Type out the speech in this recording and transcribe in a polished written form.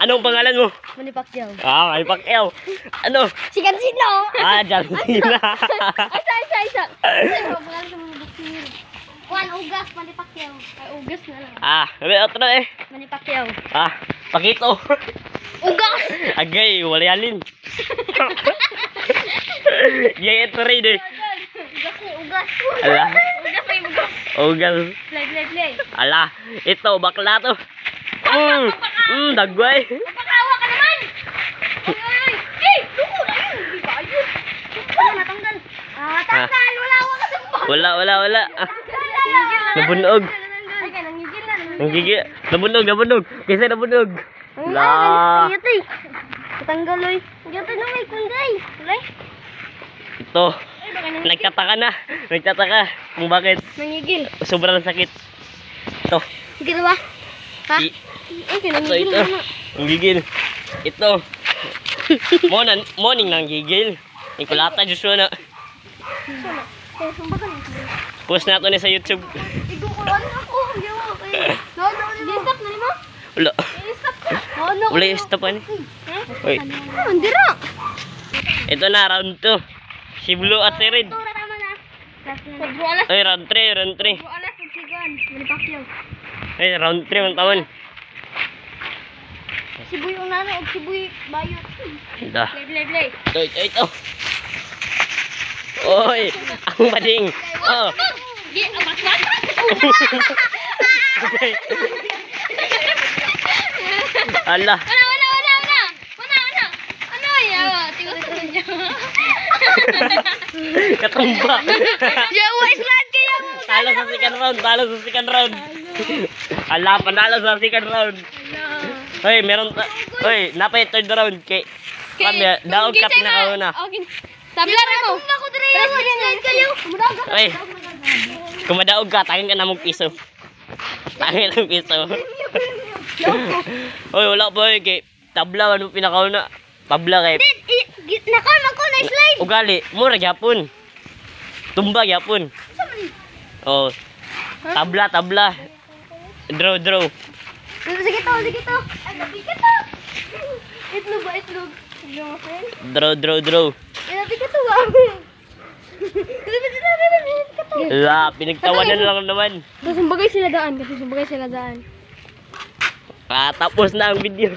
Anong pangalan mo? Manny Pacquiao. Ah, Manny Pacquiao. Ano? Si Cancino. Ah, John Cena. Isa. Ano pangalan sa mga boxer? Juan Ugas, Manny Pacquiao. Ay, Ugas na lang. Ah, may otro eh. Manny Pacquiao. Ah, Pakito. Ugas! Agay, wala yalin. Gaya ito rin eh. Ugas. Ala. Ugas ay ugas. Ugal. Play. Ala, ito, bakla to. Dagway. Napakawa ka naman! Oy! Eh! Duko na yun! Hindi ba yun? Natanggal. Tanggal! Wala ka sa Wala. Nabunog. Ay, kaya nangigil na. Nanggigil. Nabunog. Kaysa nabunog. La. Yatay. Natanggal, oy. Yatay na may kunday. Ulay. Ito. Nagtataka kung bakit Nangigil. sobrang sakit. Ito. Sige na ba? Ha? Ay, kaya nangigil na. Nanggigil. Ito. Morning nanggigil. Ikulata Joshua na. Post na ito na sa YouTube. Igukulan ako. No. Stop na mo? Wala. Stop ka. No. Wala yung stop ano. Uy. Andira. Ito na, round 2. Si Blue at si Red. Tama na. Alas. Ay, round 3. Alas. Sigan. Manny Pacquiao. Ay, round 3 ang taon. Si Boy ang nanay o si Boy bayot. Ito. Play. Ito. Oy, ang bading. Oh. Di, amat. Ala. Wala. Ano yawa? Tingnan niyo. Katumba. Yawa, islan kayo. Talo sa second round. Ala, panalo sa second round. Hoy, Hoy, napay third round kay daog ka pinakauna. Tabla ra mo. Ako dire yawa, islan kayo. Mudaga. Hoy. Kung madaog ka, tangin ka na mong piso. Hoy, wala po kay tabla ano pinakauna. Tabla kay Nakon ako na slide. ugali, mura gyapon. Tumba gyapon. Oh. Tabla. Draw. Sige to. Ay, napikat to. Itlog. Yung friend. Draw. Ay, napikat to. Pinagtawanan lang naman. Kasi sumbagay sila daan. Tapos na ang video.